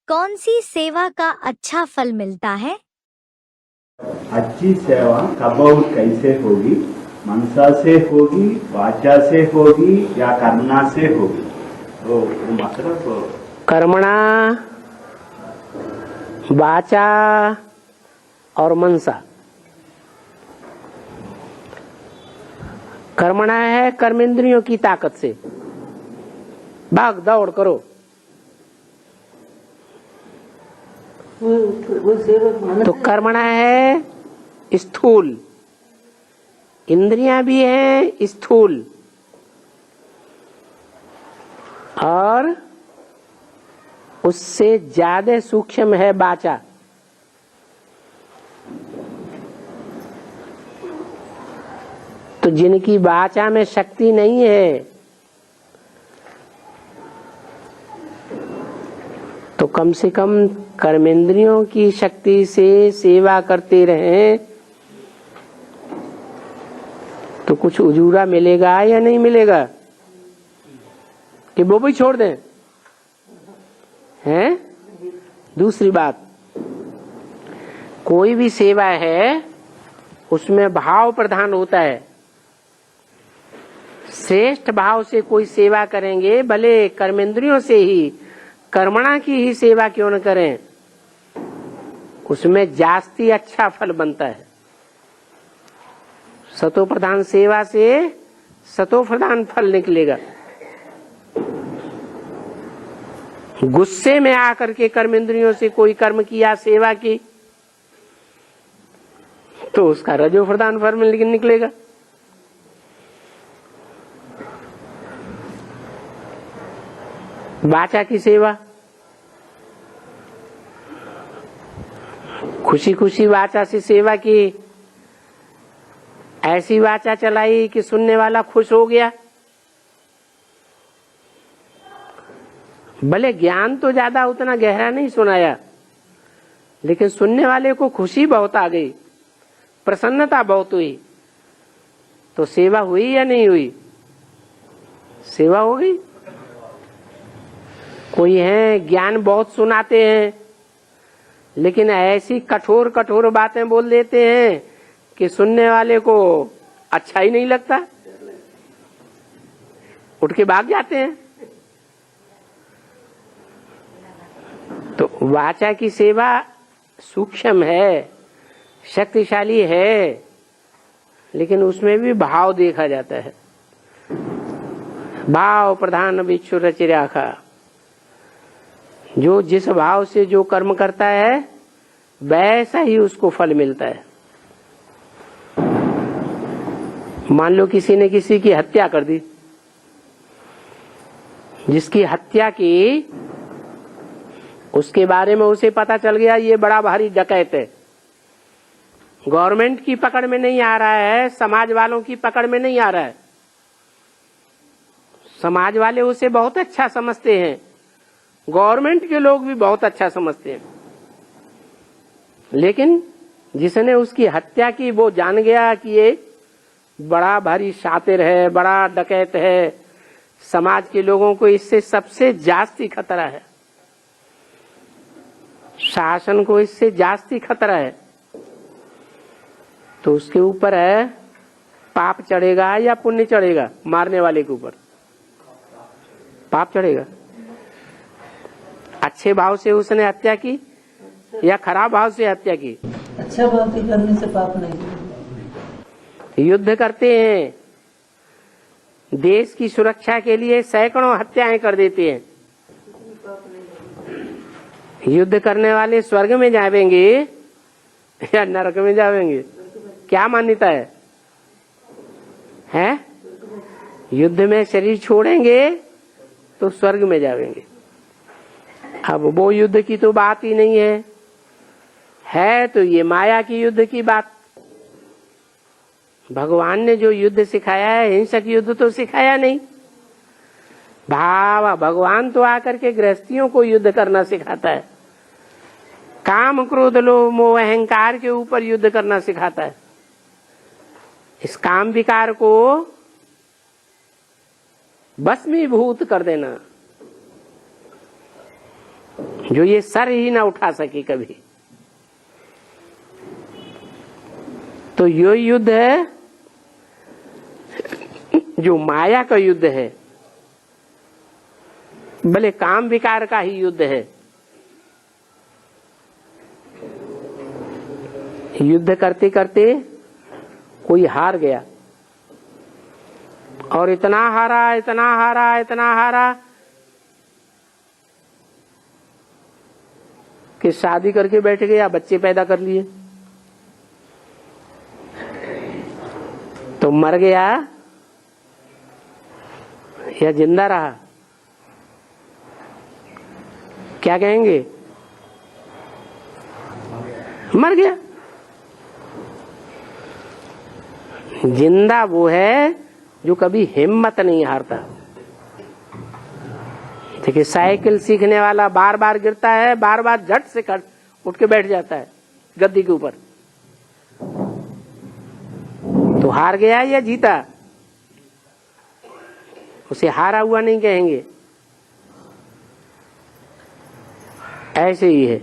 कौन सी सेवा का अच्छा फल मिलता है? अच्छी सेवा कब और कैसे होगी? मनसा से होगी, वाचा से होगी या करना से होगी? वो मतलब कर्मणा, वाचा और मनसा। कर्मणा है कर्मेंद्रियों की ताकत से, भाग दौड़ करो। तो कर्मणा है स्थूल, इंद्रियां भी हैं स्थूल, और उससे ज्यादा सूक्ष्म है वाचा। तो जिनकी वाचा में शक्ति नहीं है, तो कम से कम कर्मेंद्रियों की शक्ति से सेवा करते रहें तो कुछ उजूरा मिलेगा या नहीं मिलेगा? कि वो भी छोड़ दें? हैं? दूसरी बात, कोई भी सेवा है उसमें भाव प्रधान होता है। श्रेष्ठ भाव से कोई सेवा करेंगे, भले कर्मेंद्रियों से ही, कर्मणा की ही सेवा क्यों न करें, उसमें जास्ती अच्छा फल बनता है। सतो प्रधान सेवा से सतो प्रधान फल निकलेगा। गुस्से में आकर के कर्मेंद्रियों से कोई कर्म किया, सेवा की, तो उसका रजो प्रधान फल निकलेगा। वाचा की सेवा, खुशी खुशी वाचा से सेवा की, ऐसी वाचा चलाई कि सुनने वाला खुश हो गया। भले ज्ञान तो ज्यादा उतना गहरा नहीं सुनाया, लेकिन सुनने वाले को खुशी बहुत आ गई, प्रसन्नता बहुत हुई। तो सेवा हुई या नहीं हुई? सेवा हो गई। कोई है ज्ञान बहुत सुनाते हैं, लेकिन ऐसी कठोर कठोर बातें बोल देते हैं कि सुनने वाले को अच्छा ही नहीं लगता, उठ के भाग जाते हैं। तो वाचा की सेवा सूक्ष्म है, शक्तिशाली है, लेकिन उसमें भी भाव देखा जाता है। भाव प्रधान बिच्छू रचि राखा। जो जिस भाव से जो कर्म करता है वैसा ही उसको फल मिलता है। मान लो किसी ने किसी की हत्या कर दी, जिसकी हत्या की उसके बारे में उसे पता चल गया ये बड़ा भारी डकैत है, गवर्नमेंट की पकड़ में नहीं आ रहा है, समाज वालों की पकड़ में नहीं आ रहा है। समाज वाले उसे बहुत अच्छा समझते हैं, गवर्नमेंट के लोग भी बहुत अच्छा समझते हैं, लेकिन जिसने उसकी हत्या की वो जान गया कि ये बड़ा भारी शातिर है, बड़ा डकैत है, समाज के लोगों को इससे सबसे जास्ती खतरा है, शासन को इससे जास्ती खतरा है। तो उसके ऊपर है पाप चढ़ेगा या पुण्य चढ़ेगा? मारने वाले के ऊपर पाप चढ़ेगा। अच्छे भाव से उसने हत्या की या खराब भाव से हत्या की? अच्छा भाव से करने से पाप नहीं। युद्ध करते हैं, देश की सुरक्षा के लिए सैकड़ों हत्याएं कर देते हैं। युद्ध करने वाले स्वर्ग में जाएंगे या नरक में जाएंगे? क्या मान्यता है? हैं? युद्ध में शरीर छोड़ेंगे तो स्वर्ग में जाएंगे। अब वो युद्ध की तो बात ही नहीं है तो ये माया की युद्ध की बात। भगवान ने जो युद्ध सिखाया है, हिंसक युद्ध तो सिखाया नहीं। भगवान तो आकर के गृहस्थियों को युद्ध करना सिखाता है, काम क्रोध लोभ मोह अहंकार के ऊपर युद्ध करना सिखाता है। इस काम विकार को भस्मीभूत कर देना, जो ये सर ही ना उठा सके कभी। तो यो युद्ध है जो माया का युद्ध है, भले काम विकार का ही युद्ध है। युद्ध करते करते कोई हार गया और इतना हारा, इतना हारा, इतना हारा कि शादी करके बैठ गया, बच्चे पैदा कर लिए, तो मर गया या जिंदा रहा? क्या कहेंगे? मर गया। जिंदा वो है जो कभी हिम्मत नहीं हारता। देखिए, साइकिल सीखने वाला बार बार गिरता है, बार बार झट से उठ के बैठ जाता है गद्दी के ऊपर। तो हार गया या जीता? उसे हारा हुआ नहीं कहेंगे। ऐसे ही है।